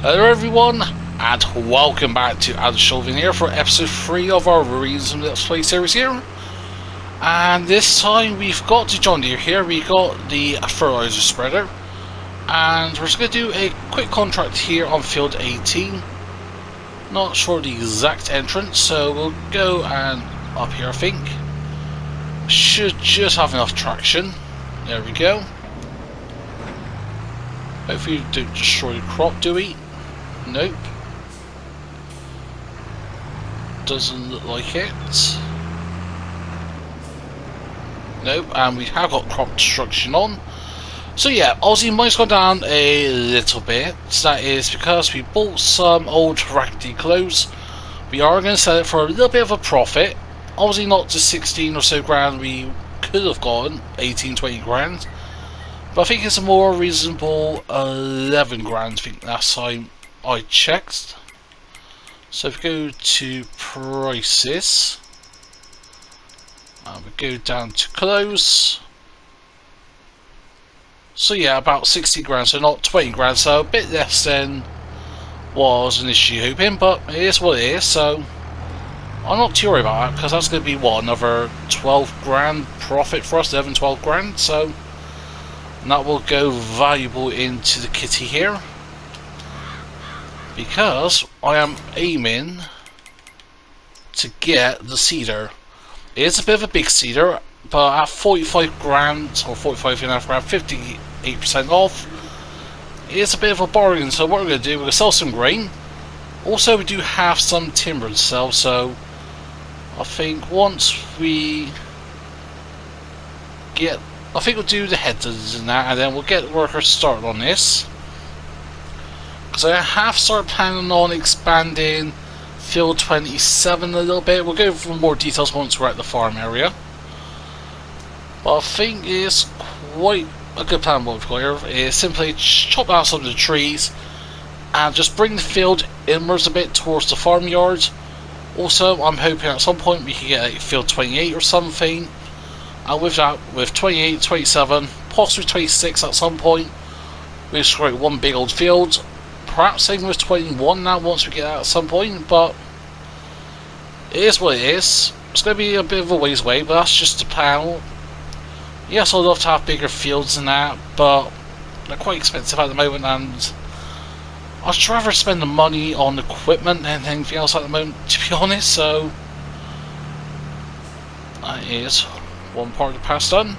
Hello everyone, and welcome back to Adelshoven here for episode 3 of our Realism Let's Play series here. And this time we've got the John Deere here, we got the fertilizer spreader, and we're just going to do a quick contract here on field 18. Not sure the exact entrance, so we'll go and up here I think. Should just have enough traction. There we go. Hopefully we don't destroy the crop, do we? Nope. Doesn't look like it. Nope, and we have got crop destruction on. So yeah, obviously mine's gone down a little bit. That is because we bought some old raggedy clothes. We are going to sell it for a little bit of a profit. Obviously not to 16 or so grand we could have gotten, 18-20 grand. But I think it's a more reasonable 11 grand, I think last time I checked. So if we go to prices, and we go down to clothes. So yeah, about 60 grand, so not 20 grand, so a bit less than what I was initially hoping, but it is what it is, so I'm not too worried about that, because that's going to be what, another 12 grand profit for us, 11-12 grand, so and that will go valuable into the kitty here. Because I am aiming to get the cedar. It is a bit of a big cedar, but at 45 grand or 45.5 grand, 58% off, it is a bit of a bargain. So what we're going to do, we're going to sell some grain. Also, we do have some timber to sell, so I think once we get, I think we'll do the headers and that, and then we'll get workers started on this. So I have started planning on expanding field 27 a little bit. We'll go over more details once we're at the farm area. But I think it's quite a good plan what we've got here. Is simply chop down some of the trees and just bring the field inwards a bit towards the farmyard. Also, I'm hoping at some point we can get a field 28 or something. And with that, with 28, 27, possibly 26 at some point, we'll just create one big old field. Perhaps even with 21 now once we get out at some point, but it is what it is. It's going to be a bit of a ways away, but that's just the plan. Yes, I'd love to have bigger fields than that, but they're quite expensive at the moment, and I'd rather spend the money on equipment than anything else at the moment, to be honest, so that is one part of the pass done.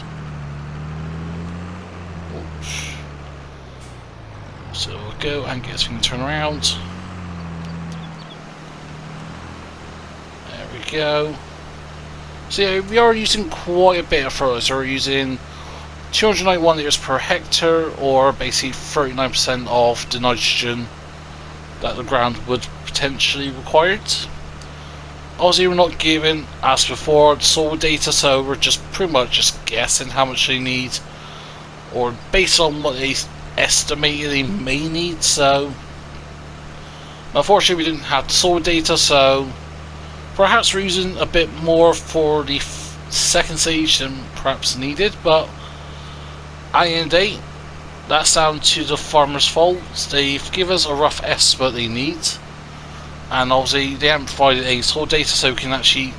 So we'll go and get something to turn around. There we go. So yeah, we are using quite a bit of fertilizer. We're using 291 litres per hectare, or basically 39% of the nitrogen that the ground would potentially require. Obviously we're not given, as before, soil data, so we're just pretty much just guessing how much they need, or based on what they estimated they may need. So unfortunately we didn't have the soil data, so perhaps we're using a bit more for the second stage than perhaps needed, but at the end of the day, that's down to the farmer's fault. They've given us a rough estimate they need, and obviously they haven't provided any soil data, so we can actually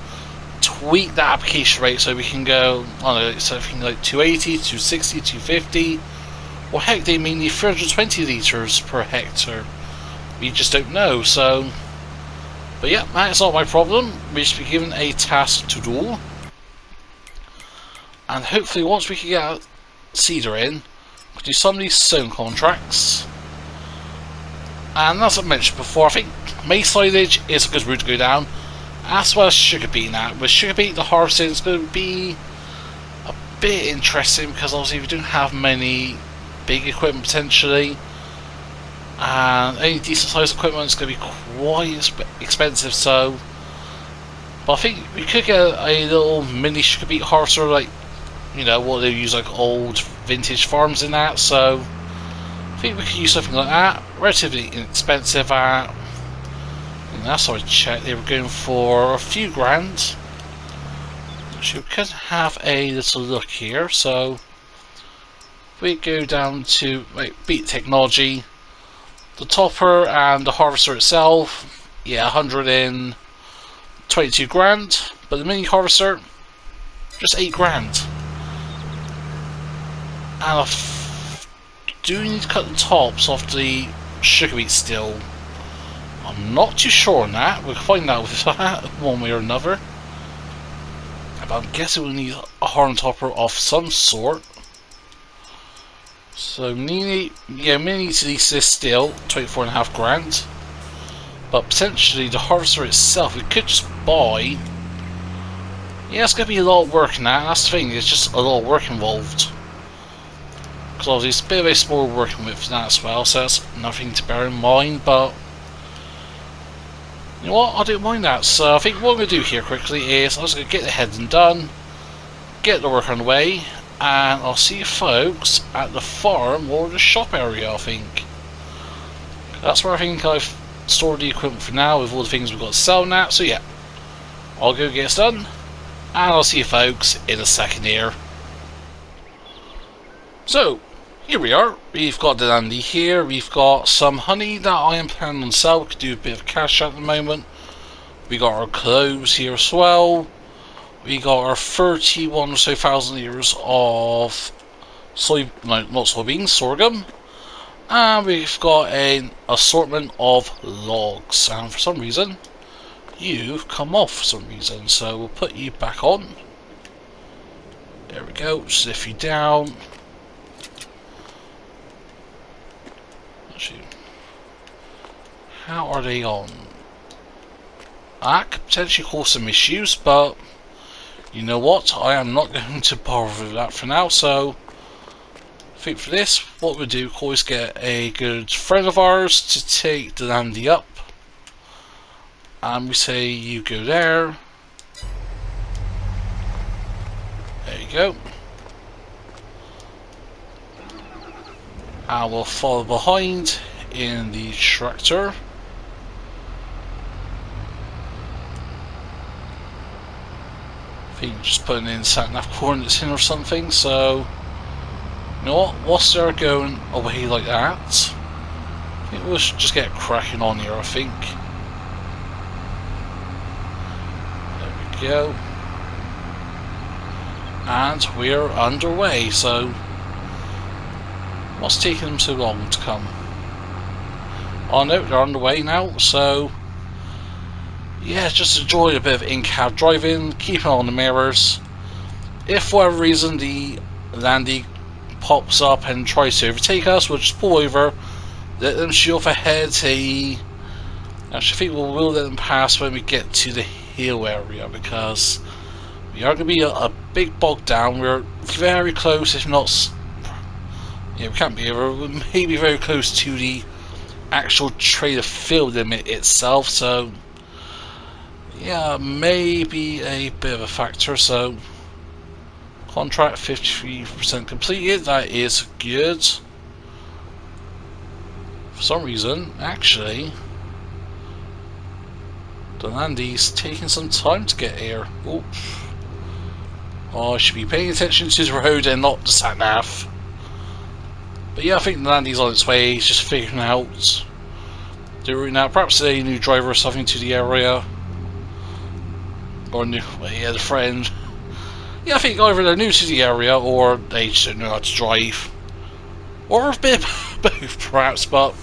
tweak that application rate, so we can go, I don't know, something like 280, 260, 250, or heck, they may need 320 litres per hectare. We just don't know, so. But yeah, that's not my problem. We should be given a task to do. And hopefully once we can get cedar in, we'll do some of these sown contracts. And as I mentioned before, I think maize silage is a good route to go down, as well as sugar beet now. With sugar beet, the harvesting is going to be a bit interesting, because obviously we don't have many big equipment potentially, and any decent sized equipment is going to be quite expensive. So, but I think we could get a little mini sugar beet harvester, like, you know, what they use, like old vintage farms in that. So I think we could use something like that, relatively inexpensive at, and last time I checked they were going for a few grand. So we could have a little look here. So we go down to beet technology. The topper and the harvester itself, yeah, 122 grand. But the mini harvester, just 8 grand. And I do need to cut the tops off the sugar beet still. I'm not too sure on that. We'll find out with that one way or another. But I'm guessing we'll need a horn topper of some sort. So mini needs to lease this still, 24.5 grand. But potentially the harvester itself, we could just buy. Yeah, it's going to be a lot of work in that. That's the thing, it's just a lot of work involved. Because obviously it's a bit of a small working with that as well, so that's nothing to bear in mind. But you know what, I don't mind that. So I think what I'm going to do here quickly is I'm just going to get the heading done, get the work on the way, and I'll see you folks at the farm or the shop area. I think that's where I think I've stored the equipment for now with all the things we've got to sell now. So yeah, I'll go get it done, and I'll see you folks in a second here. So here we are, we've got the dandy here, we've got some honey that I am planning on selling. We could do a bit of cash at the moment. We got our cloves here as well. We got our 31 or so thousand liters of sorghum. And we've got an assortment of logs. And for some reason, you've come off for some reason. So we'll put you back on. There we go, lift you down. How are they on? That could potentially cause some issues, but you know what? I am not going to bother with that for now. So I think for this, what we'll do is get a good friend of ours to take the dandy up, and we say you go there. There you go. I will follow behind in the tractor. I think just putting in sat-nav coordinates in or something. So you know what? Whilst they're going away like that, I think we'll just get cracking on here. I think. There we go. And we're underway. So what's taking them so long to come? Oh no, they're on the way now, so yeah, just enjoy a bit of in-cab driving, keep an eye on the mirrors. If for whatever reason the landy pops up and tries to overtake us, we'll just pull over, let them shoot off ahead. Actually, I think we'll let them pass when we get to the hill area, because we are going to be a big bog down. We're very close, if not, yeah, we can't be over, we may be very close to the actual trailer field limit itself, so yeah, maybe a bit of a factor. So contract 53% completed, that is good. For some reason, actually, the landy's taking some time to get here. Oops. Oh, I should be paying attention to the road and not the sat-nav. But yeah, I think the landy's on its way. He's just figuring out the route now. Perhaps a new driver or something to the area, or new, yeah, the friend. Yeah, I think either they're new to the area or they just don't know how to drive, or a bit of both, perhaps. But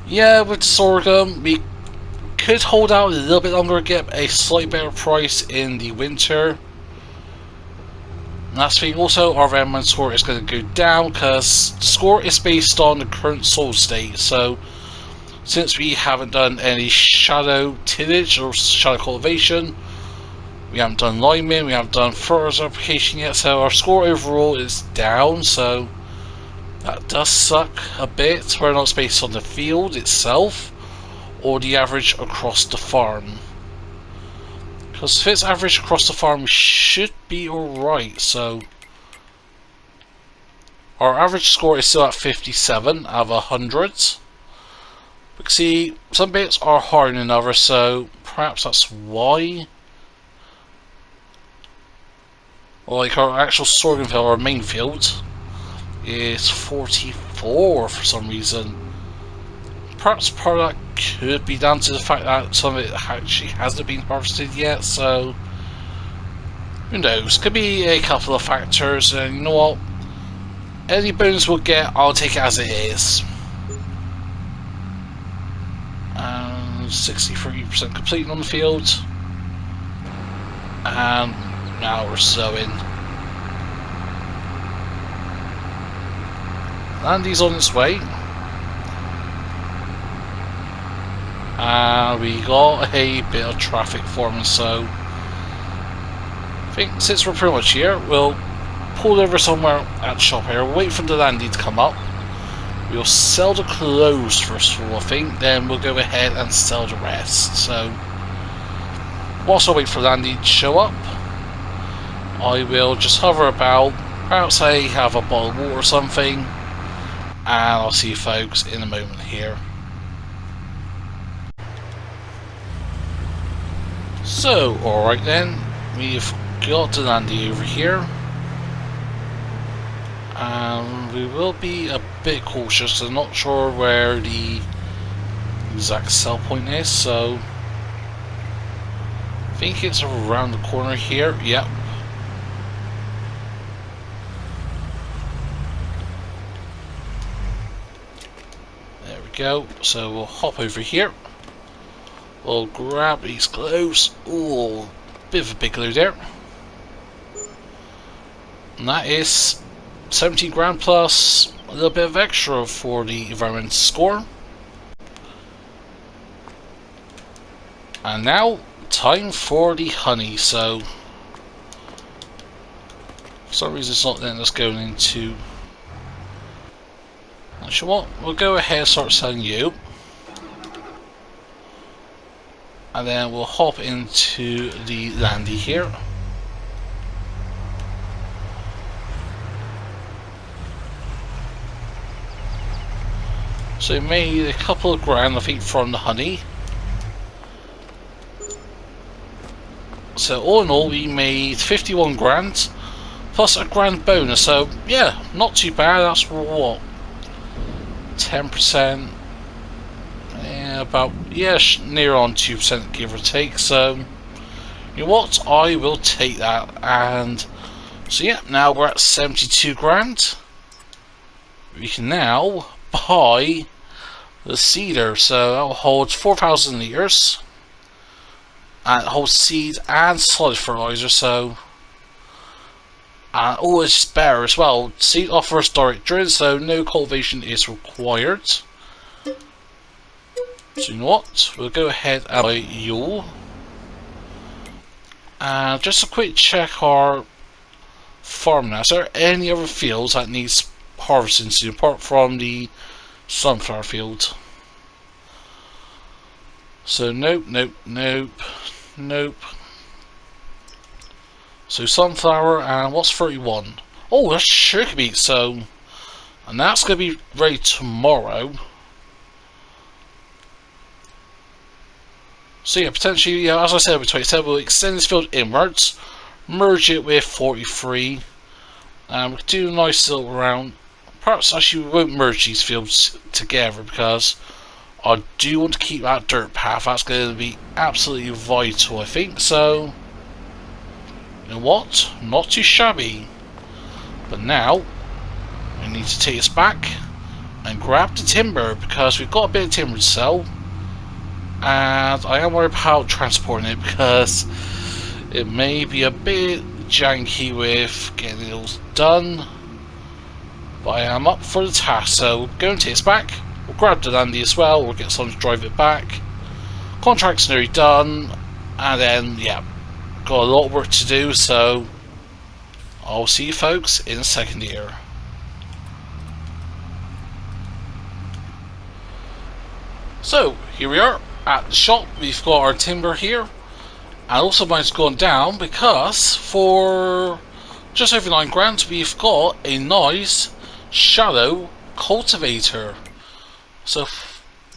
yeah, with the sorghum, we could hold out a little bit longer, get a slightly better price in the winter. Last thing, also our environment score is going to go down because the score is based on the current soil state. So since we haven't done any shadow tillage or shadow cultivation, we haven't done liming, we haven't done fertilizer application yet, so our score overall is down. So that does suck a bit, whether or not it's based on the field itself or the average across the farm. Because if it's average across the farm, we should be alright. So our average score is still at 57 out of 100. But see, some bits are harder than others, so perhaps that's why. Like our actual sorghum field, our main field, is 44 for some reason. perhaps part of that could be down to the fact that some of it actually hasn't been harvested yet, so who knows, could be a couple of factors, and you know what, any bonus we'll get, I'll take it as it is. 63% completing on the field, and now we're sowing. Landy's on its way, and we got a bit of traffic forming, so I think since we're pretty much here, we'll pull over somewhere at the shop here, wait for the Landy to come up. We'll sell the clothes first of all, I think, then we'll go ahead and sell the rest. So whilst I wait for Landy to show up, I will just hover about, perhaps I have a bottle of water or something, and I'll see you folks in a moment here. So, alright then, we've got the Landy over here. We will be a bit cautious, I'm not sure where the exact sell point is, so I think it's around the corner here. Yep. There we go, so we'll hop over here, we'll grab these clothes. Ooh, bit of a big load there, and that is 70 grand plus a little bit of extra for the environmental score. And now, time for the honey. So, for some reason it's not letting us go into... Actually, what? We'll go ahead and start selling you. And then we'll hop into the Landy here. So we made a couple of grand, I think, from the honey. So all in all, we made 51 grand plus a grand bonus. So yeah, not too bad. That's what, 10%. Yeah, about, yeah, near on 2%, give or take. So you know what? I will take that. And so yeah, now we're at 72 grand. We can now buy the seeder, so that holds 4,000 litres, and it holds seed and solid fertilizer. So, and it's better as well. Seed offers direct drain, so no cultivation is required. So you know what? We'll go ahead and buy you. And just a quick check our farm now. Is there any other fields that needs harvesting soon apart from the sunflower field? So nope. So sunflower, and what's 31? Oh, that's sugar beet. So, and that's going to be ready tomorrow. So yeah, potentially, yeah, as I said with 27, we'll extend this field inwards, merge it with 43, and we can do a nice little round. Perhaps actually we won't merge these fields together because I do want to keep that dirt path. That's going to be absolutely vital, I think. So, you know what? Not too shabby. But now, we need to take us back and grab the timber because we've got a bit of timber to sell. And I am worried about transporting it because it may be a bit janky with getting it all done. But I am up for the task, so we'll go and take us back. We'll grab the Landy as well, we'll get someone to drive it back. Contract's nearly done, and then, yeah, got a lot of work to do, so I'll see you folks in a second here. So, here we are at the shop. We've got our timber here, and also mine's gone down because for just over 9 grand we've got a nice shallow cultivator. So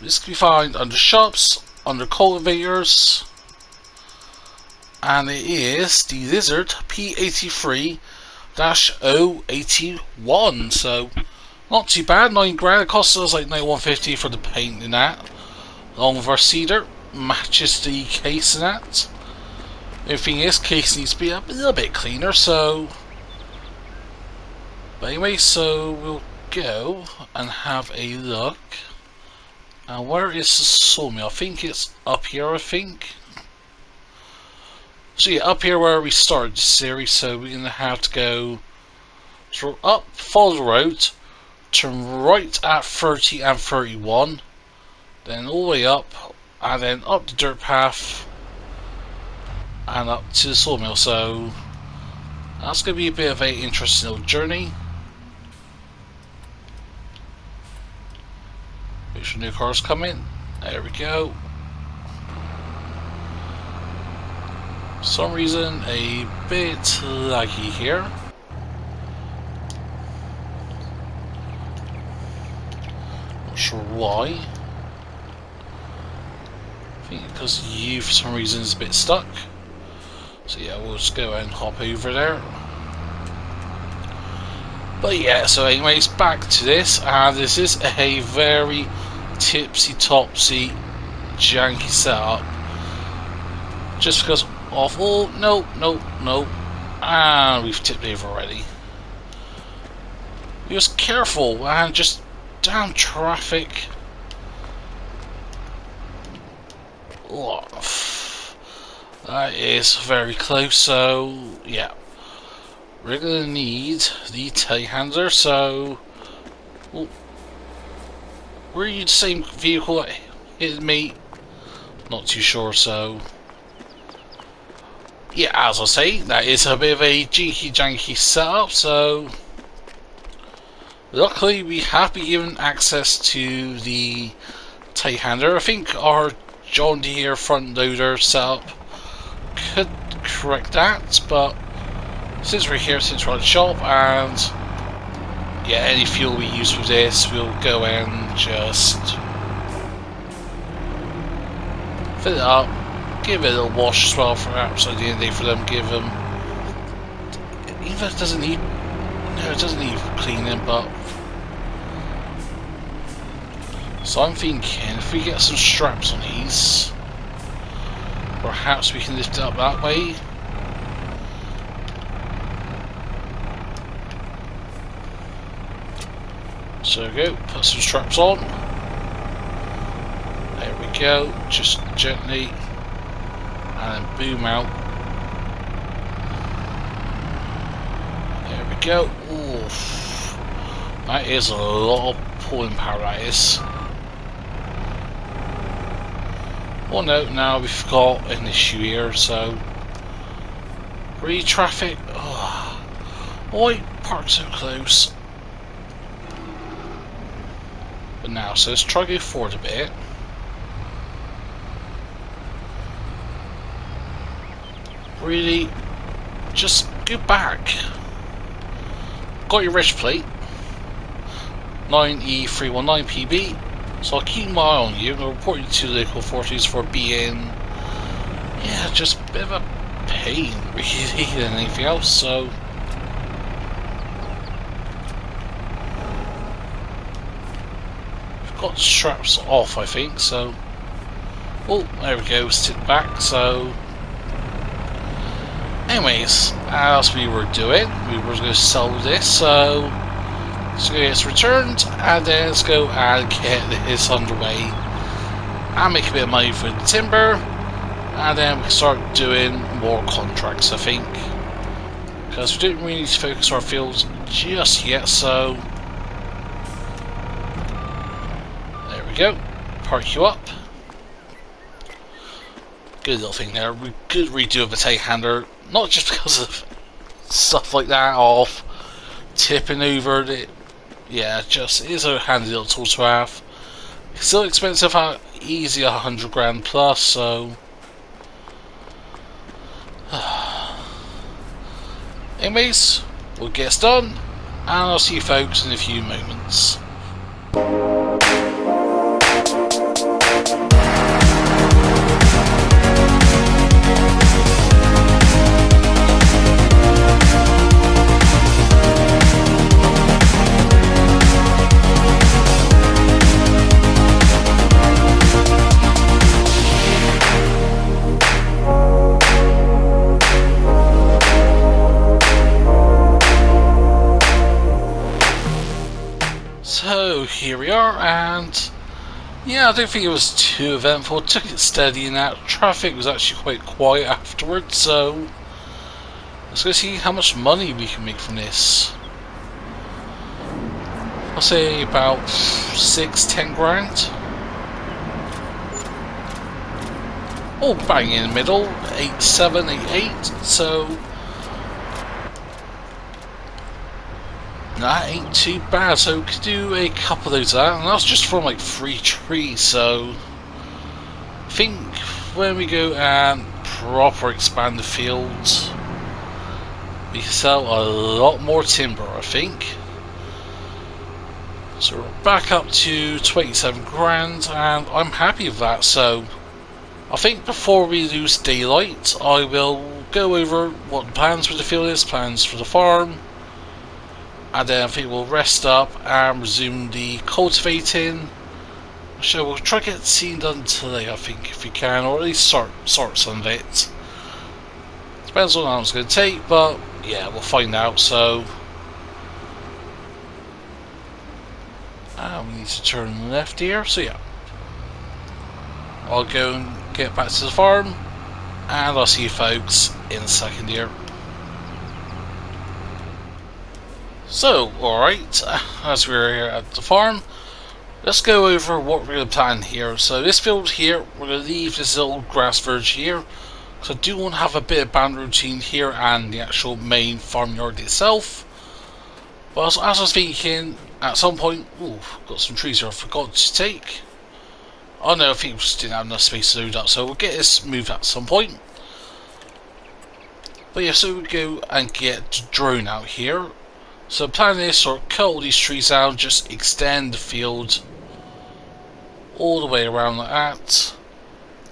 this can be found under shops, under cultivators, and it is the Lizard P83-081. So Not too bad, 9 grand. It costs us like 91.50 for the paint in that. Along with our cedar, matches the case in that. The thing is, case needs to be a little bit cleaner, so. But anyway, so we'll go and have a look. And where is the sawmill? I think it's up here, I think. So yeah, up here where we started the series, so we're going to have to go up, follow the road, turn right at 30 and 31, then all the way up, and then up the dirt path, and up to the sawmill. So that's going to be a bit of an interesting little journey. Make sure new cars come in. There we go. For some reason a bit laggy here. Not sure why. I think because you for some reason is a bit stuck. So yeah, we'll just go and hop over there. But yeah, so anyways, back to this, and this is a very tipsy-topsy janky setup. Just because of, oh, no, and we've tipped over already. Be just careful, and just damn traffic. Oh, that is very close, so yeah. We're gonna need the telehandler, so. Oh, were you the same vehicle that hit me? Not too sure, so. Yeah, as I say, that is a bit of a jinky janky setup, so. Luckily, we have been given access to the telehandler. I think our John Deere front loader setup could correct that, but since we're here, since we're at the shop, and yeah, any fuel we use for this, we'll go and just fill it up, give it a little wash as well, perhaps at the end of the day for them, give them, even if it doesn't need, no, it doesn't need cleaning, but, so I'm thinking, if we get some straps on these, perhaps we can lift it up that way. So there we go, put some straps on. There we go, just gently, and then boom out. There we go. Oof. That is a lot of pulling power, that is. Oh no, now we've got an issue here, so. Traffic. Oh, why parked so close? But now, so let's try to go forward a bit. Really, just go back. Got your reg plate, 9E319PB. So I'll keep my eye on you and I'll report you to the local authorities for being, yeah, just a bit of a pain, really, than anything else. So. Got straps off, I think, so. Oh, there we go, sit back, so. Anyways, as we were doing, we were going to sell this, so. Let's go get this returned, and then let's go and get this underway. And make a bit of money for the timber, and then we can start doing more contracts, I think. Because we didn't really need to focus our fields just yet, so. Go, park you up. Good little thing there. We could redo a telehandler, not just because of stuff like that, of tipping over it. Yeah, just it is a handy little tool to have. It's still expensive, easy 100 grand plus, so. Anyways, we'll get this done, and I'll see you folks in a few moments. here we are, and yeah, I don't think it was too eventful. Took it steady, and that traffic was actually quite quiet afterwards. So let's go see how much money we can make from this. I'll say about 6-10 grand. Oh, bang in the middle, 8-7, 8-8. So that ain't too bad. So we could do a couple of those out, and that's just from like 3 trees. So I think when we go and proper expand the fields, we can sell a lot more timber, I think. So we're back up to 27 grand, and I'm happy with that. So I think before we lose daylight, I will go over what the plans for the field is, plans for the farm, and then I think we'll rest up and resume the cultivating. So we'll try to get the scene done today, I think, if we can, or at least start some of it. Depends on how long it's going to take, but yeah, we'll find out. So we need to turn left here, so yeah, I'll go and get back to the farm, and I'll see you folks in a second here. So, alright, as we're here at the farm, let's go over what we're going to plan here. So this field here, we're going to leave this little grass verge here, because I do want to have a bit of band routine here and the actual main farmyard itself. But as I was thinking, at some point, ooh, got some trees here I forgot to take. Oh no, I think we just didn't have enough space to load up, so we'll get this moved at some point. But yeah, so we go and get the drone out here. So the plan is to cut all these trees out, just extend the field all the way around like that.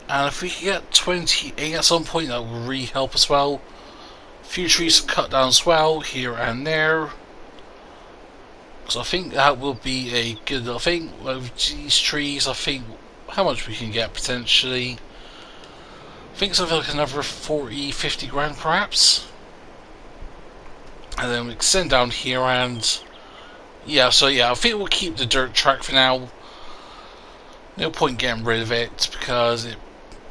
And if we can get 28 at some point, that will really help as well. A few trees to cut down as well, here and there. So I think that will be a good little thing. With these trees, I think how much we can get potentially. I think something like another 40-50 grand perhaps. And then we extend down here, and yeah, so yeah, I think we'll keep the dirt track for now. No point getting rid of it because it,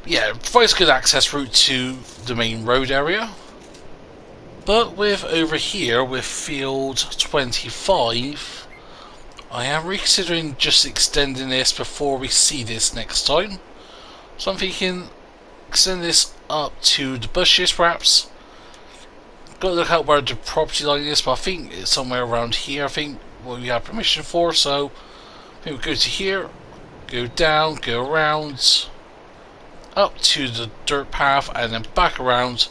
yeah, it provides a good access route to the main road area. But with over here, with field 25, I am reconsidering just extending this before we see this next time. So I'm thinking extend this up to the bushes perhaps. Got to look out where the property line is, but I think it's somewhere around here. I think what we have permission for, so I think we'll go to here, go down, go around, up to the dirt path, and then back around.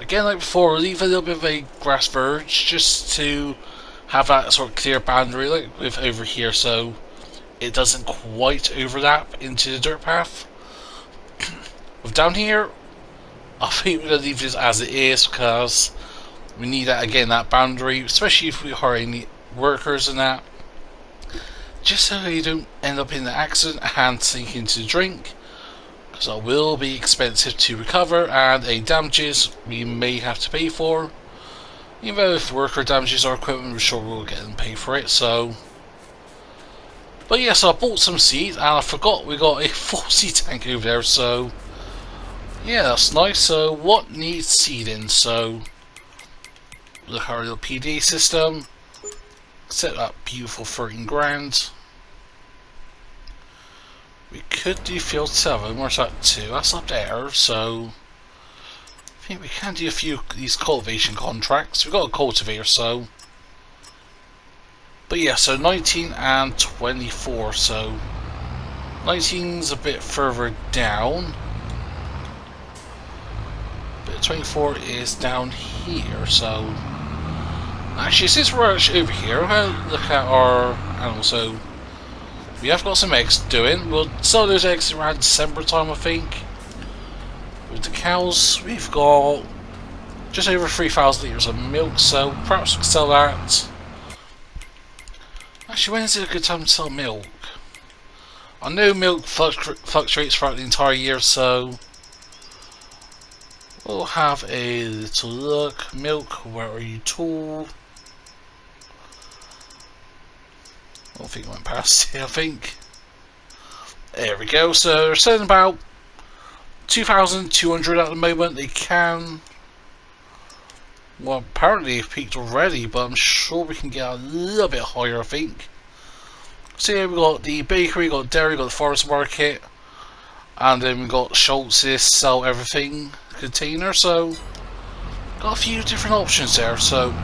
Again, like before, leave a little bit of a grass verge just to have that sort of clear boundary, like with over here, so it doesn't quite overlap into the dirt path. With down here, I think we're going to leave this as it is because we need that, again, that boundary, especially if we hire any workers and that, just so you don't end up in the accident and sink into the drink, because that will be expensive to recover, and any damages we may have to pay for. Even though if worker damages our equipment, we're sure we'll get them paid for it. So, but yes, I bought some seeds, and I forgot we got a full seed tank over there, so yeah, that's nice. So what needs seeding? So look at our little PD system, set up beautiful 13 grand. We could do field 7, where's that 2? That's up there, so I think we can do a few of these cultivation contracts. We've got a cultivator, so. But yeah, so 19 and 24, so 19's a bit further down, but 24 is down here, so. Actually, since we're actually over here, I'm going to look at our animals. So we have got some eggs doing. We'll sell those eggs around December time, I think. With the cows, we've got just over 3,000 litres of milk, so perhaps we can sell that. Actually, when is it a good time to sell milk? I know milk fluctuates throughout the entire year, so we'll have a little look. Milk, where are you, tool? I don't think it went past it, I think. There we go. So they're selling about 2,200 at the moment. They can... Well, apparently they've peaked already, but I'm sure we can get a little bit higher, I think. So yeah, we got the bakery, got dairy, got the farmers market, and then we got Schultz's sell everything container. So got a few different options there. So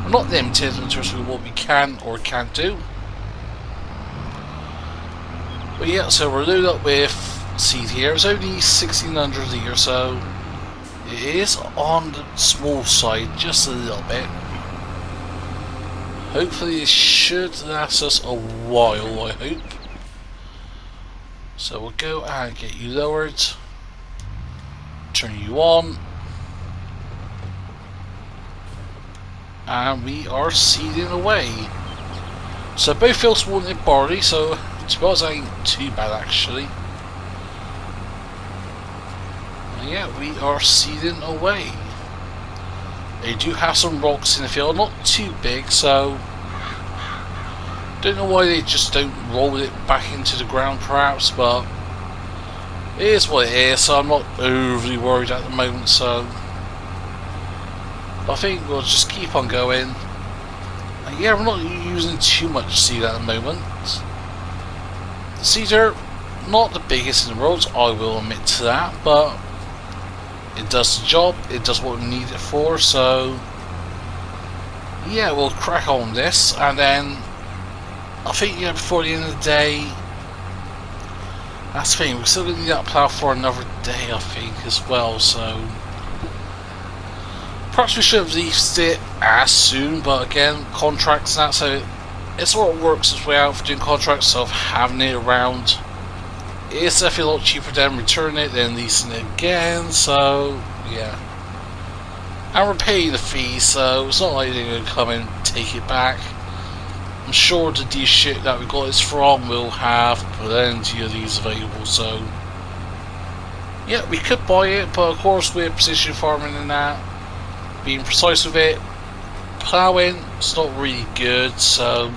we're not limited in terms of what we can or can't do. But yeah, so we're loaded up with seed here. It's only 1,600 a year, so it is on the small side just a little bit. Hopefully it should last us a while, I hope. So we'll go and get you lowered. Turn you on. And we are seeding away. So both fields wanted barley, so to be honest, that ain't too bad actually. And yeah, we are seeding away. They do have some rocks in the field, not too big, so don't know why they just don't roll it back into the ground perhaps, but it is what it is, so I'm not overly worried at the moment. So I think we'll just keep on going. And yeah, we're not using too much seed at the moment. The seeds are not the biggest in the world, I will admit to that, but it does the job, it does what we need it for. So yeah, we'll crack on this, and then I think yeah, before the end of the day, that's the thing, we're still going to need that plough for another day I think as well, so perhaps we should have released it as soon, but again, contracts and that, so it sort of works its way out for doing contracts of having it around. It's definitely a lot cheaper than returning it than leasing it again, so yeah. And we're paying the fee, so it's not like they're going to come and take it back. I'm sure the dealership that we got this from will have plenty of these available, so yeah, we could buy it, but of course with precision farming and that, being precise with it, ploughing, it's not really good, so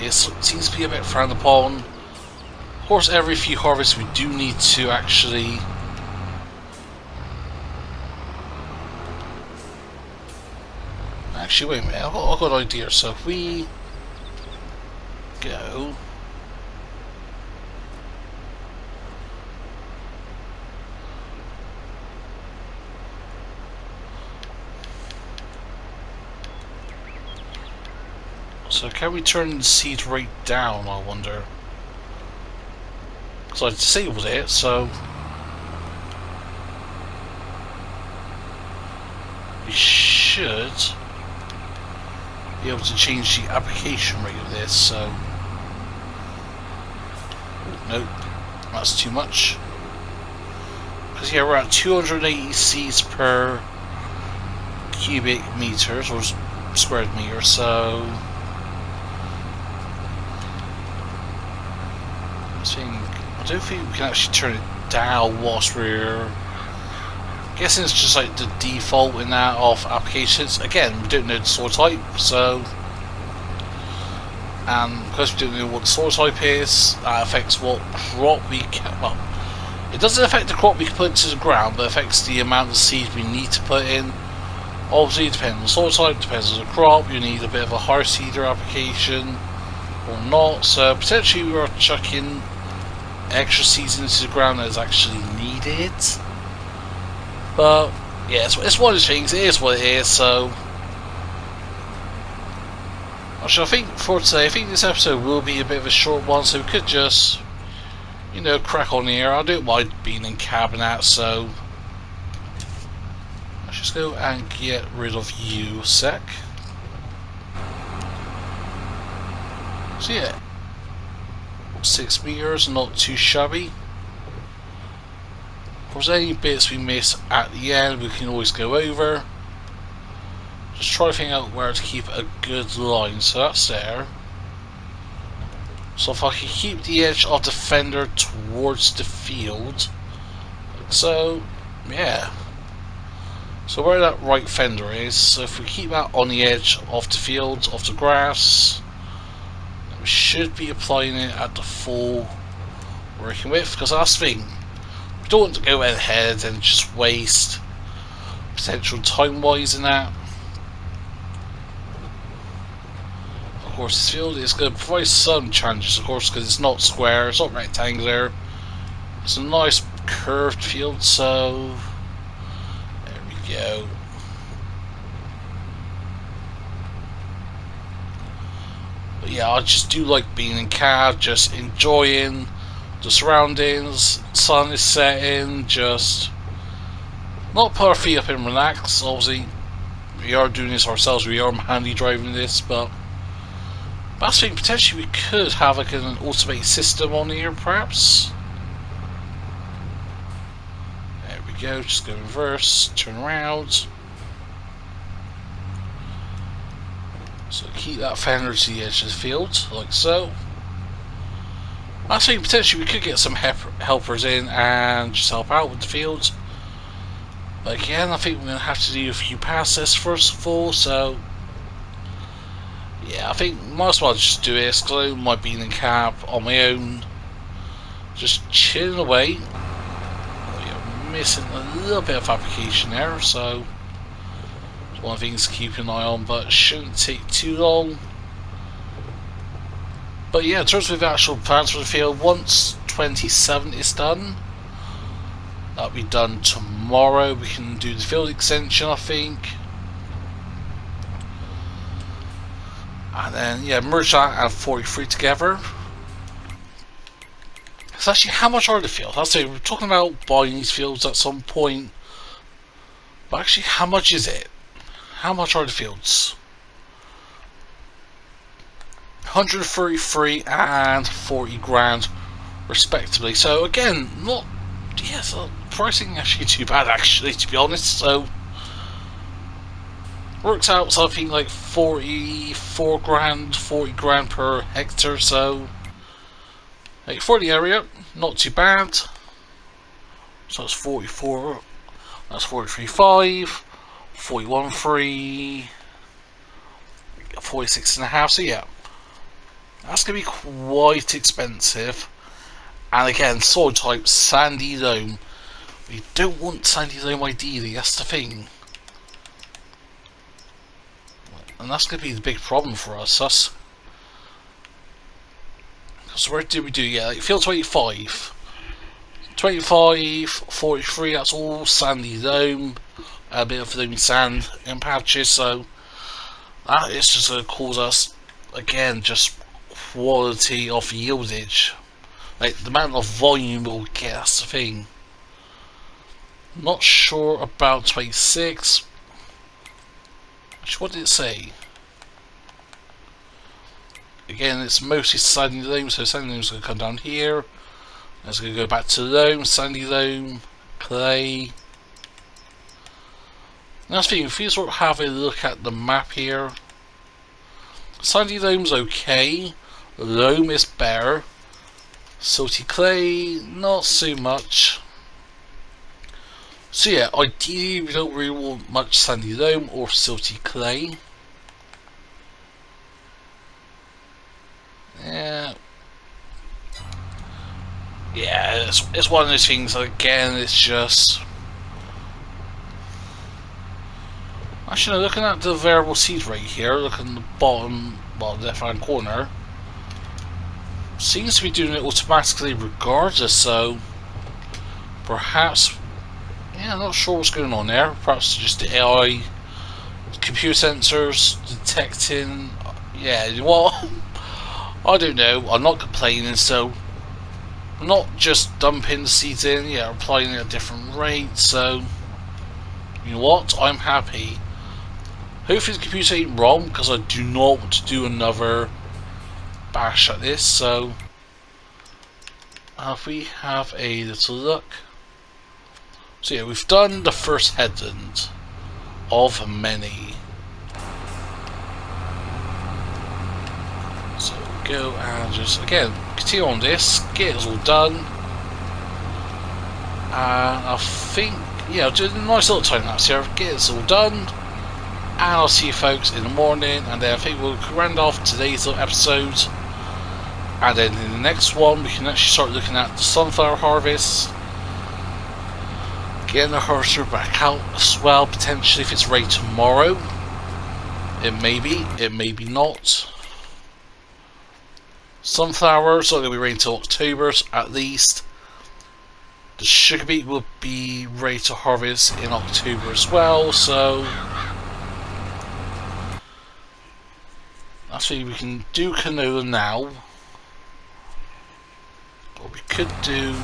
it seems to be a bit frowned upon. Of course, every few harvests we do need to actually wait a minute, I've got an idea. So if we go so can we turn the seed rate down, I wonder? Because I disabled it, so we should be able to change the application rate of this, so nope, that's too much. Because yeah, we're at 280 seeds per cubic meters or square meter, so I don't think we can actually turn it down whilst we're guessing it's just like the default in that of applications. Again, we don't know the soil type, so and because we don't know what the soil type is, that affects what crop we can. Well, it doesn't affect the crop we can put into the ground, but it affects the amount of seed we need to put in. Obviously, it depends on the soil type, depends on the crop. You need a bit of a higher seeder application or not. So potentially we are chucking extra seeds into the ground that is actually needed. But yeah, it's one of those things. It is what it is. So actually, I think for today, I think this episode will be a bit of a short one. So we could just, you know, crack on here. I don't mind being in cabinet, so let's just go and get rid of you a sec. So yeah, 6 meters, not too shabby. Of course, any bits we miss at the end, we can always go over. Just try to figure out where to keep a good line. So that's there. So if I can keep the edge of the fender towards the field, so yeah. So where that right fender is, so if we keep that on the edge of the field, of the grass, we should be applying it at the full working width, because that's the thing. We don't want to go ahead and just waste potential time-wise in that. Of course, this field is going to provide some challenges, of course, because it's not square, it's not rectangular. It's a nice curved field, so there we go. But yeah, I just do like being in cab, just enjoying the surroundings. Sun is setting, just not put our feet up and relax. Obviously, we are doing this ourselves, we are handy driving this, but I think potentially we could have like an automated system on here, perhaps. There we go, just go reverse, turn around. So keep that fender to the edge of the field, like so. I think potentially we could get some helpers in and just help out with the field. But again, I think we're going to have to do a few passes first of all, so yeah, I think might as well just do this, because I don't mind being in cab on my own, just chilling away. We're missing a little bit of application there, so it's one of the things to keep an eye on, but it shouldn't take too long. But yeah, in terms of the actual plans for the field, once 27 is done, that'll be done tomorrow. We can do the field extension, I think. And then, yeah, merge that and 43 together. So actually, how much are the fields? I'll say we're talking about buying these fields at some point. But actually, how much is it? How much are the fields? 133 and 40 grand, respectively. So again, not, so pricing actually too bad, actually, to be honest. So works out something like 44 grand, 40 grand per hectare, so like for the area, not too bad. So that's 44, that's 43.5, 41.3, 46.5, so yeah, that's going to be quite expensive. And again, soil type, sandy loam. We don't want sandy loam ideally, that's the thing. And that's going to be the big problem for us. So where did we do? Yeah, like field 25. 25, 43, that's all sandy loam. A bit of loamy sand in patches, so that is just going to cause us, again, just quality of yieldage. Like the amount of volume we'll get, that's the thing. Not sure about 26. Actually, what did it say? Again, it's mostly sandy loam, so sandy loam is going to come down here. It's going to go back to loam, sandy loam, clay. Now, the thing, if we sort of have a look at the map here, sandy loam's okay, loam is better, salty clay, not so much. So yeah, ideally we don't really want much sandy loam or silty clay. Yeah, it's one of those things. Again, it's just actually looking at the variable seed rate here. Look at the bottom, well, left hand corner. Seems to be doing it automatically regardless. So perhaps. Yeah, I'm not sure what's going on there. Perhaps just the AI, computer sensors detecting. Yeah, you know what? I don't know. I'm not complaining, so I'm not just dumping the seeds in. Yeah, applying it at a different rate. So you know what? I'm happy. Hopefully the computer ain't wrong, because I do not want to do another bash at this. So if we have a little look. So yeah, we've done the first headland of many. So go and just again continue on this, get it all done. And I think, yeah, I'll do a nice little time lapse here, get this all done. And I'll see you folks in the morning, and then I think we'll round off today's little episode And then in the next one we can actually start looking at the sunflower harvest, getting the harvester back out as well, potentially if it's ready tomorrow. It may be not. Sunflowers are going to be ready until October at least. The sugar beet will be ready to harvest in October as well, so that's why we can do canola now. But we could do,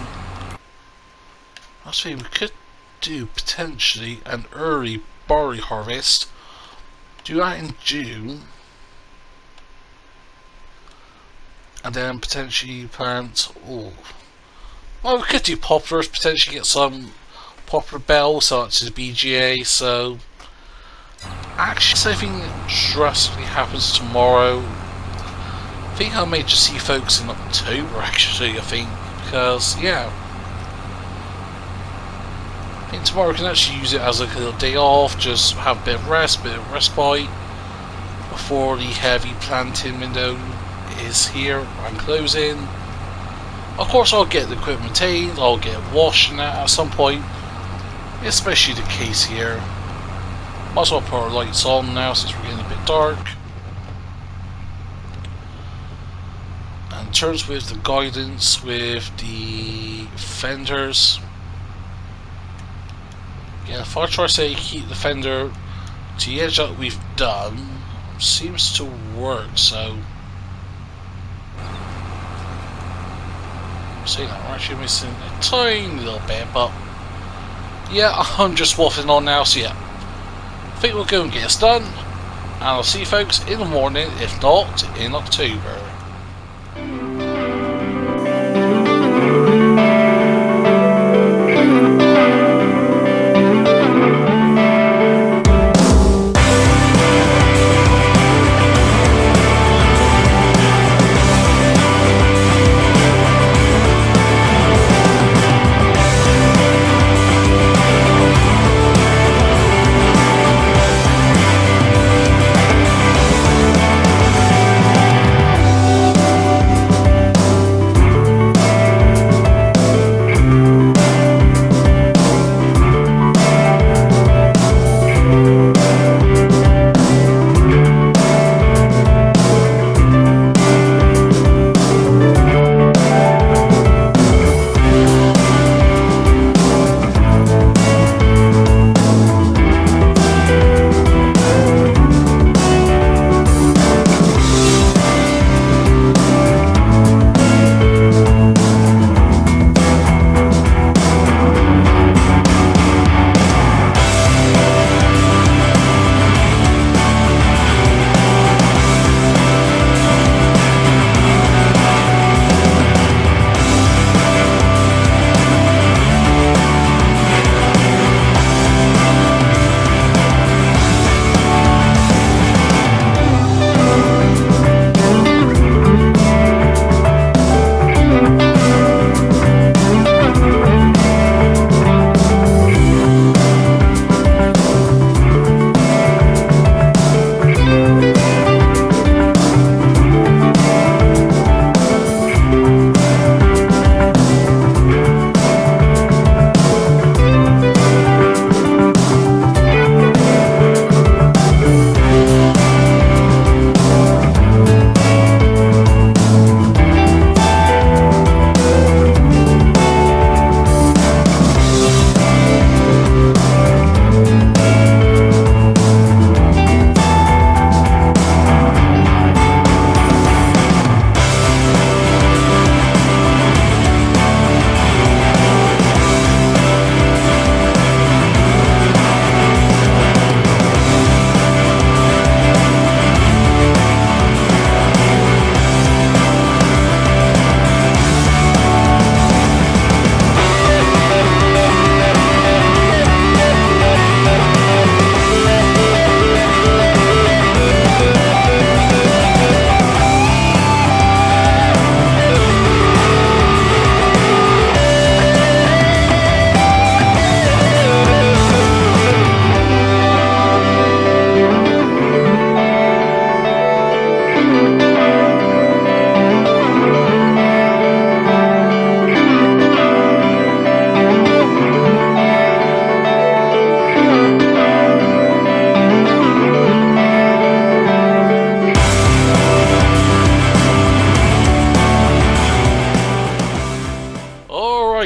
that's why we could do potentially an early barley harvest. Do that in June, and then potentially plant. Oh, well, we could do poplars. Potentially get some poplar bells, such as BGA. So, actually, something drastically happens tomorrow. I think I may just see folks in October. Actually, I think because yeah. I think tomorrow we can actually use it as like a little day off, just have a bit of respite before the heavy planting window is here and closing. Of course I'll get the equipment maintained, I'll get washing that at some point, especially the case here. Might as well put our lights on now since we're getting a bit dark. And in terms with the guidance with the fenders, yeah, if I try to say keep the fender to the edge that we've done, seems to work, so see that we're actually missing a tiny little bit, but yeah, I'm just waffling on now, so yeah, I think we'll go and get this done, and I'll see you folks in the morning, if not in October.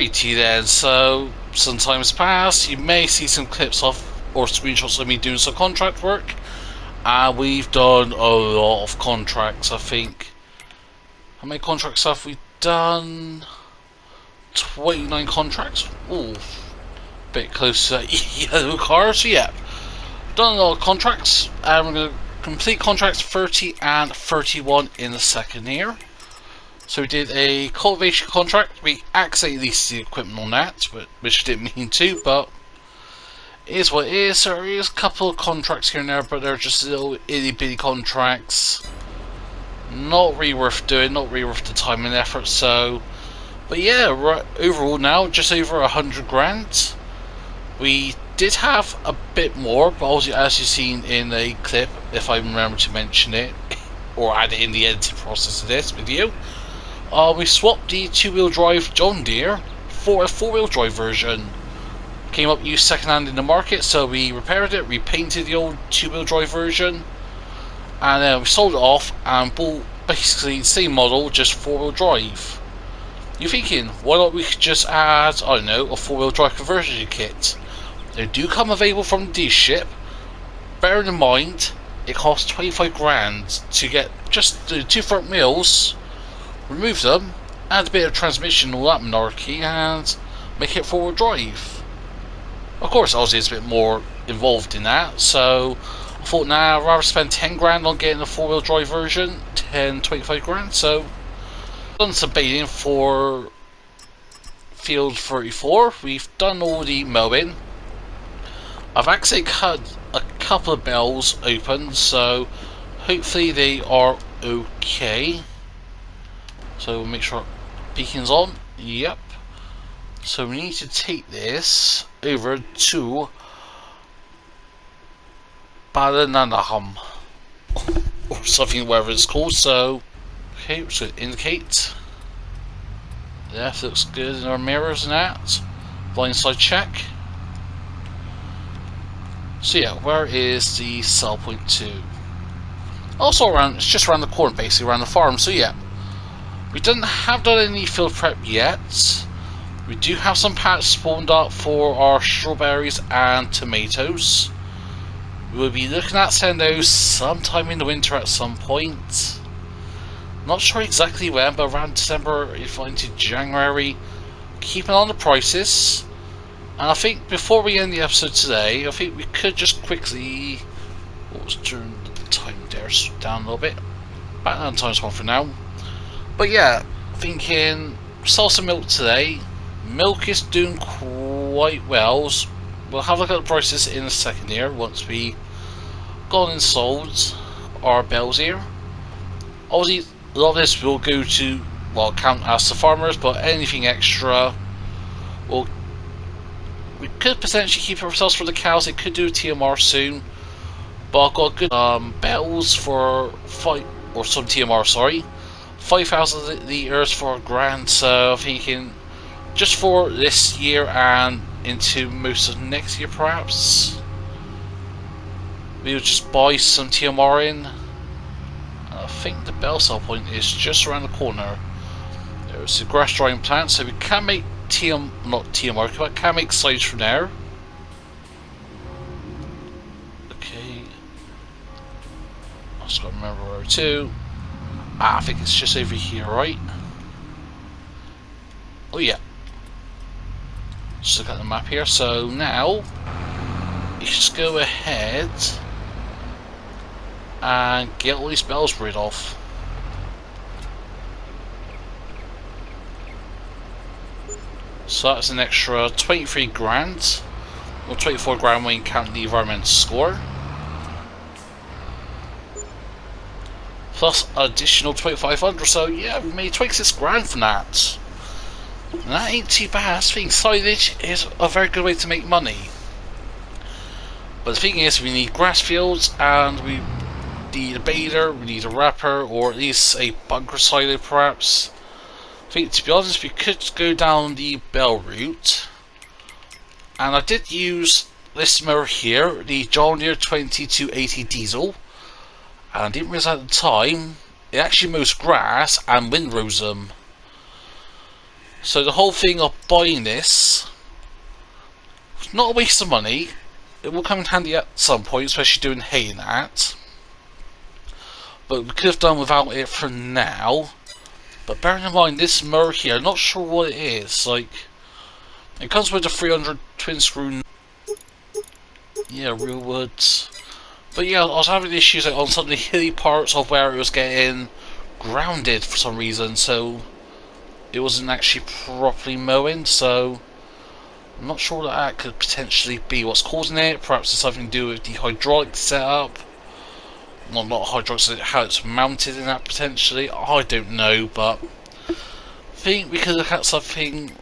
Alrighty then, so some time's passed, you may see some clips of or screenshots of me doing some contract work, and we've done a lot of contracts. I think, how many contracts have we done? 29 contracts. Ooh, bit close to that yellow car. So yeah, done a lot of contracts, and we're going to complete contracts 30 and 31 in the second here. So we did a cultivation contract. We accidentally leased the equipment on that, which I didn't mean to, but it is what it is. There is a couple of contracts here and there, but they're just little itty bitty contracts. Not really worth doing, not really worth the time and effort. So, but yeah, right, overall now just over 100 grand. We did have a bit more, but also, as you've seen in the clip, if I remember to mention it or add it in the editing process of this video, we swapped the 2-wheel drive John Deere for a 4-wheel drive version. Came up used second hand in the market, so we repaired it, repainted the old 2-wheel drive version, and then we sold it off and bought basically the same model, just 4-wheel drive. You're thinking, why don't we just add, I don't know, a 4-wheel drive conversion kit? They do come available from the dealership. Bearing in mind, it costs 25 grand to get just the 2 front wheels, remove them, add a bit of transmission and all that malarkey, and make it 4-wheel drive. Of course, obviously it's a bit more involved in that, so I thought, nah, I'd rather spend 10 grand on getting a 4-wheel drive version, 25 grand, so done some baiting for field 34. We've done all the mowing. I've actually cut a couple of bells open, so hopefully they are okay. So we'll make sure beacon's on. Yep. So we need to take this over to Balananaham or something, whatever it's called. So okay, we're just going to indicate. Left looks good in our mirrors and that. Blindside check. So yeah, where is the sell point to? Also around, it's just around the corner, basically around the farm. So yeah, we have done any field prep yet. We do have some patches spawned up for our strawberries and tomatoes. We'll be looking at sending those sometime in the winter at some point. Not sure exactly when, but around December if into January. Keeping on the prices. And I think before we end the episode today, I think we could just quickly, what was turn the time there down a little bit. Back down times 1 for now. But yeah, thinking sell some milk today. Milk is doing quite well. We'll have a look at the prices in a second here once we gone and sold our bells here. Obviously, a lot of this will go to, well, count as the farmers, but anything extra, well, we could potentially keep ourselves for the cows. It could do a TMR soon, but I've got good bells for some TMR, sorry, 5,000 litres for a grand. So I'm thinking just for this year and into most of next year, perhaps we would just buy some TMR in. I think the bell sell point is just around the corner. There's the grass drying plant, so we can make TMR, but can make slides from there. Okay, I just got to remember where to. I think it's just over here, right? Oh yeah. Just look at the map here. So now you just go ahead and get all these bells rid of. So that's an extra 23 grand, or 24 grand when you count the environmental score. Plus additional 2,500, so yeah, we made 26 grand from that. And that ain't too bad. I think silage is a very good way to make money. But the thing is, we need grass fields, and we need a baler, we need a wrapper, or at least a bunker silo perhaps. I think, to be honest, we could go down the bell route. And I did use this mower here, the John Deere 2280 diesel. And I didn't realise at the time, it actually mows grass and windrows them. So the whole thing of buying this, not a waste of money. It will come in handy at some point, especially doing hay and that. But we could have done without it for now. But bearing in mind, this mower here, I'm not sure what it is. Like, it comes with a 300 twin screw. Yeah, real wood. But yeah, I was having issues on some of the hilly parts of where it was getting grounded for some reason, so it wasn't actually properly mowing. So I'm not sure what that could potentially be what's causing it. Perhaps it's something to do with the hydraulic setup. Not hydraulics, how it's mounted in that potentially. I don't know, but I think we could look at something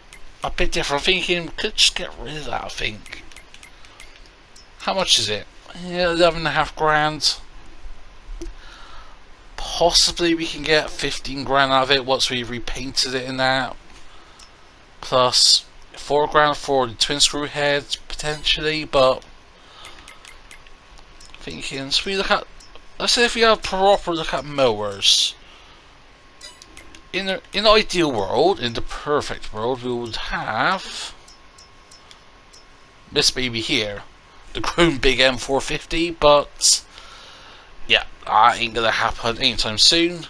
a bit different. I'm thinking we could just get rid of that, I think. How much is it? Yeah, 11.5 grand. Possibly we can get 15 grand out of it once we repainted it in that. Plus 4 grand for the twin screw heads potentially, but thinking, so we look at, let's say if we have a proper look at mowers. In the ideal world, in the perfect world, we would have this baby here, the Chrome Big M450, but yeah, that ain't gonna happen anytime soon.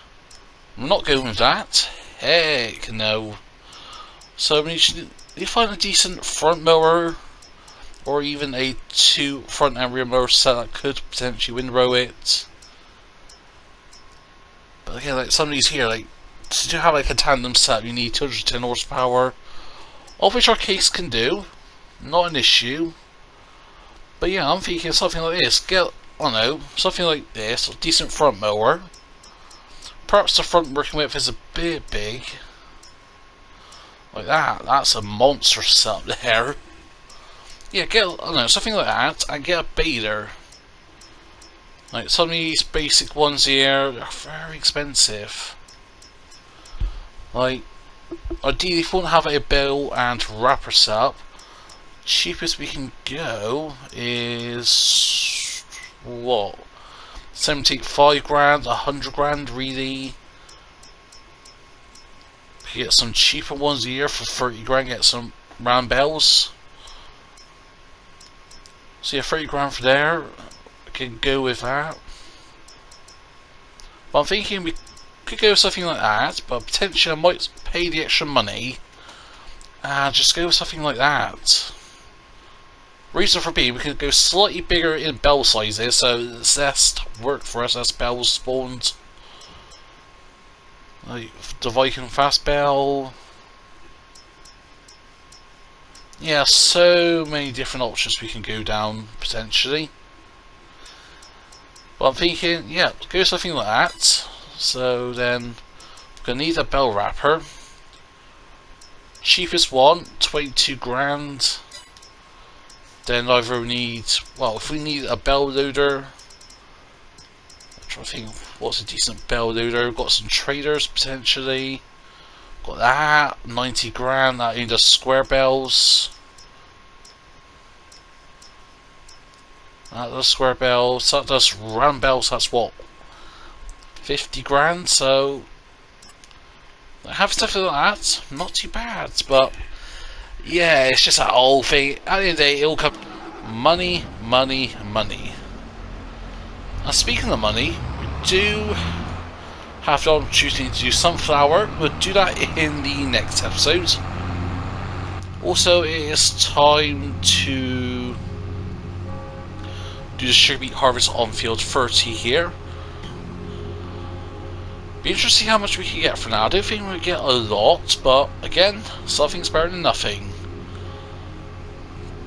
I'm not going with that. Heck no. So we need to find a decent front mower, or even a 2 front and rear mower set that could potentially windrow it. But again, like some of these here, like to have like a tandem set, you need 210 horsepower, of which our case can do, not an issue. But yeah, I'm thinking something like this. Get, I don't know, something like this, a decent front mower. Perhaps the front working width is a bit big. Like that, that's a monster setup there. Yeah, get, I don't know, something like that, and get a baiter. Like some of these basic ones here, they're very expensive. Like, ideally if we won't have a bill and wrapper setup, cheapest we can go is what? 75 grand, 100 grand really. You get some cheaper ones a year for 30 grand, get some round bells. So yeah, 30 grand for there, I can go with that. But I'm thinking we could go with something like that, but potentially I might pay the extra money and just go with something like that. Reason for being, we could go slightly bigger in bell sizes, so it's less work for us as bells spawned. Like the Viking fast bell. Yeah, so many different options we can go down potentially. But I'm thinking, yeah, go something like that. So then we're gonna need a bell wrapper. Cheapest one, 22 grand. Then either we need, well, if we need a bell loader, I'm trying to think what's a decent bell loader. Got some traders potentially. Got that, 90 grand, that only does square bells. That does square bells, that does round bells, that's what? 50 grand, so have stuff like that, not too bad, but yeah, it's just that whole thing. At the end of the day, it'll come money, money, money. Now speaking of money, we do have the opportunity to do sunflower. We'll do that in the next episode. Also, it is time to do the sugar beet harvest on field 30 here. Be interested to see how much we can get for now. I don't think we'll get a lot, but again, something's better than nothing.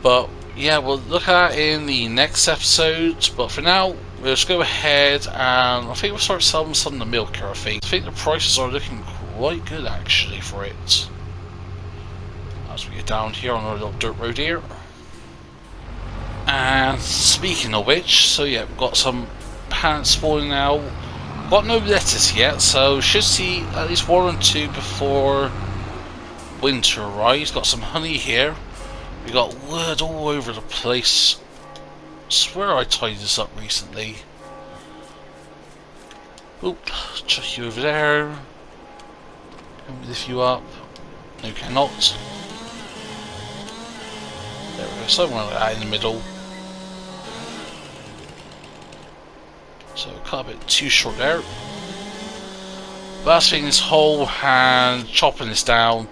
But yeah, we'll look at it in the next episode. But for now, we'll just go ahead and I think we'll start selling some of the milk here. I think the prices are looking quite good actually for it. As we get down here on our little dirt road here. And speaking of which, so yeah, we've got some plants spawning now. Got no lettuce yet, so should see at least 1 or 2 before winter arrives. Got some honey here. We got wood all over the place. I swear I tidied this up recently. Oop, chuck you over there. Lift you up. No, cannot. There we go, somewhere like that in the middle. So cut a bit too short there. Last thing is whole hand chopping this down.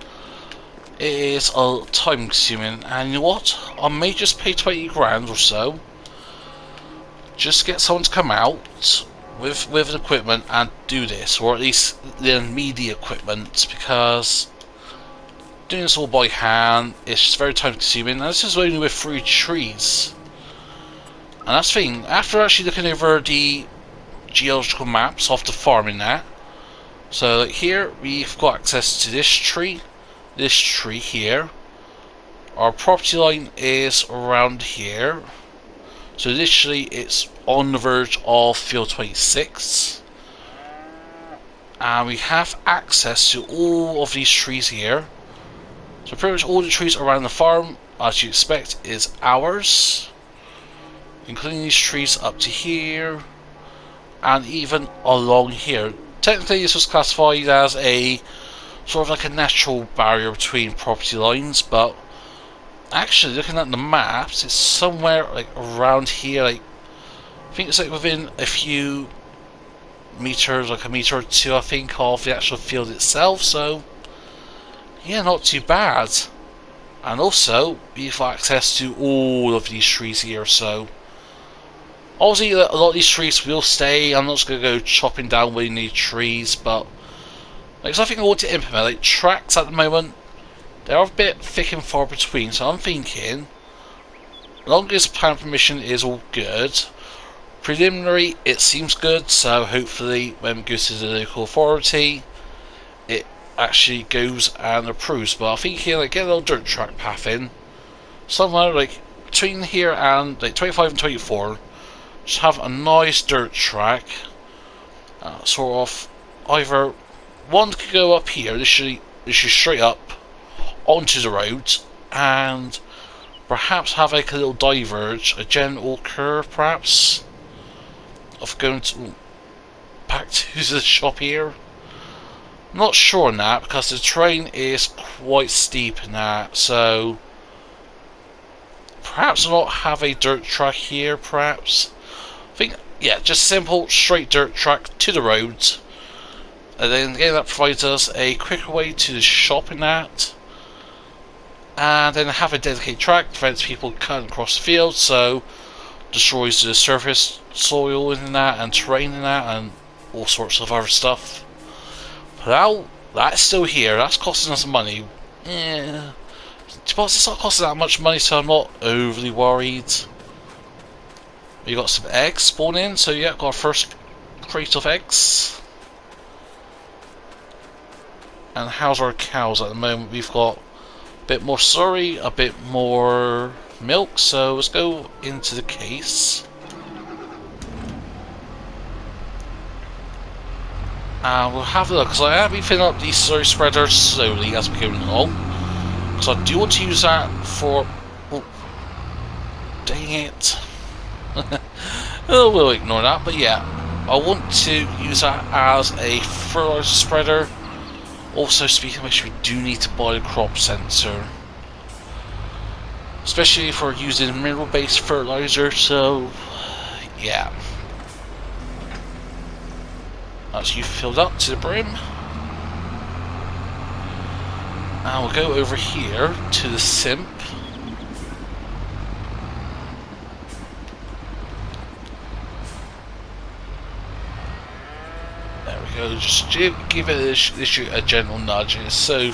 It is time consuming, and you know what? I may just pay 20 grand or so. Just get someone to come out with the equipment and do this, or at least the media equipment, because doing this all by hand is just very time consuming, and this is only with 3 trees. And that's the thing, after actually looking over the geological maps of the farming net, so like here we've got access to this tree here, our property line is around here, so literally it's on the verge of field 26, and we have access to all of these trees here. So pretty much all the trees around the farm, as you expect, is ours, including these trees up to here, and even along here. Technically this was classified as a sort of like a natural barrier between property lines, but actually looking at the maps, it's somewhere like around here, like I think it's like within a few meters, like a meter or two I think, of the actual field itself, so yeah, not too bad. And also we've got access to all of these trees here, so obviously a lot of these trees will stay. I'm not just going to go chopping down where you need trees, but like something I want to implement, like tracks at the moment, they're a bit thick and far between, so I'm thinking, as long as plan permission is all good, preliminary it seems good, so hopefully when it goes to the local authority it actually goes and approves. But I think here, like, get a little dirt track path in, somewhere like between here and like 25 and 24, just have a nice dirt track, sort of either one could go up here, literally straight up onto the road, and perhaps have like a little diverge, a gentle curve perhaps, of going to back to the shop here. I'm not sure on that because the terrain is quite steep in that, so perhaps not have a dirt track here, perhaps. I think, yeah, just simple straight dirt track to the road, and then again that provides us a quicker way to the shop in that, and then have a dedicated track, prevents people cutting across the field, so destroys the surface soil in that and terrain in that and all sorts of other stuff. But now that's still here, that's costing us money. Yeah, but it's not costing that much money, so I'm not overly worried. We got some eggs spawning, so yeah, got our first crate of eggs. And how's our cows at the moment? We've got a bit more slurry, a bit more milk, so let's go into the case. And we'll have a look, because I have been filling up these slurry spreaders slowly as we go along, because I do want to use that for... oh, dang it. Oh, we'll ignore that, but yeah, I want to use that as a fertilizer spreader. Also, speaking of which, we do need to buy a crop sensor, especially if we're using mineral based fertilizer, so yeah. That's you filled up to the brim. And we'll go over here to the simp. There we go, just give it a gentle nudge. It's so,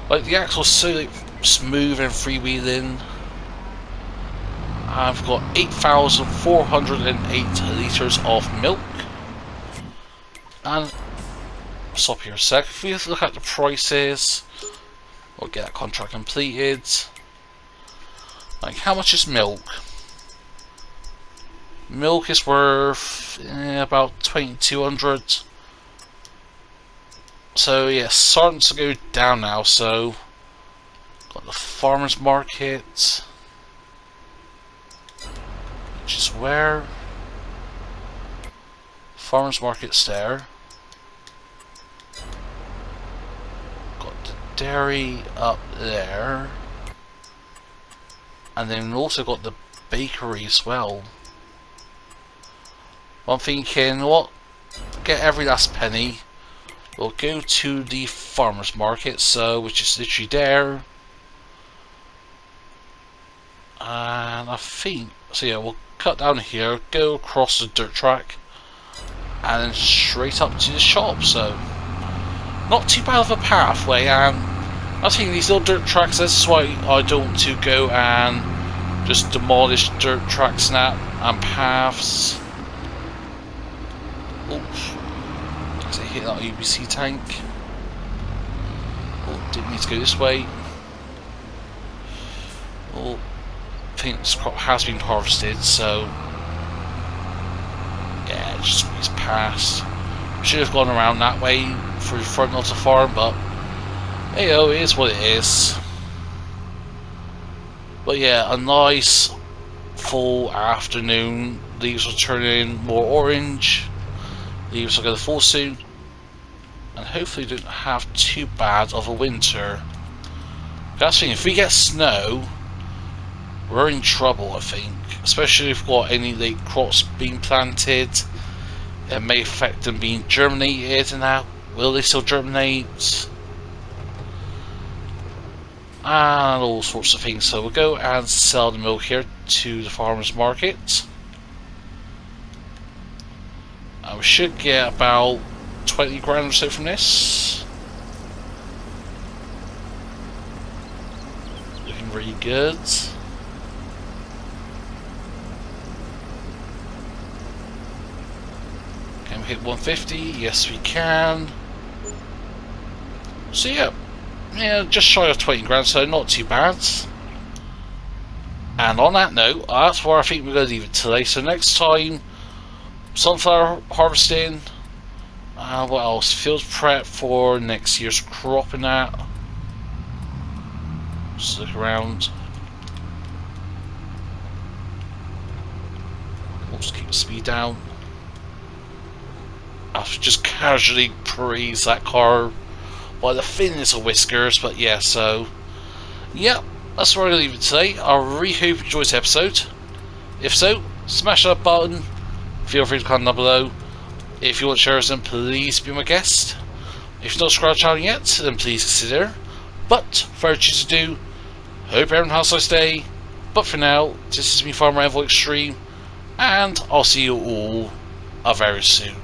like, the axle's so like, smooth and freewheeling. I've got 8,408 litres of milk. And stop here a sec. If we look at the prices, we'll get that contract completed. Like, how much is milk? Milk is worth about 2,200. So yeah, starting to go down now. So got the farmers market, which is where farmers market's there. Got the dairy up there. And then we've also got the bakery as well. I'm thinking, what? Get every last penny. We'll go to the farmer's market, so which is literally there. And I think, so yeah, we'll cut down here, go across the dirt track, and then straight up to the shop. So not too bad of a pathway. And I think these little dirt tracks, that's why I don't want to go and just demolish dirt tracks now and paths. Oops. Because I hit that UBC tank. Oh, didn't need to go this way. Oh, I think this crop has been harvested, so yeah, just squeeze past. Should have gone around that way for the front of the farm, but hey, it is what it is. But yeah, a nice full afternoon. Leaves are turning more orange. Leaves are going to fall soon, and hopefully don't have too bad of a winter. That's the thing, if we get snow, we're in trouble, I think. Especially if we've got any late crops being planted. It may affect them being germinated, and now will they still germinate? And all sorts of things. So we'll go and sell the milk here to the farmer's market. And we should get about 20 grand or so from this. Looking really good. Can we hit 150? Yes, we can. So yeah, just shy of 20 grand, so not too bad. And on that note, that's where I think we're going to leave it today. So next time, sunflower harvesting. What else? Field prep for next year's crop and that. Just look around. We'll just keep the speed down. I'll just casually praise that car by the thinness of whiskers, but yeah, so yeah, that's where I'm going to leave it today. I really hope you enjoyed this episode. If so, smash that button. Feel free to comment down below. If you want to share us, then please be my guest. If you're not subscribed to the channel yet, then please consider. But for you to do, hope everyone has a nice day. But for now, this is me, Farmer EnvoyXtreme, and I'll see you all very soon.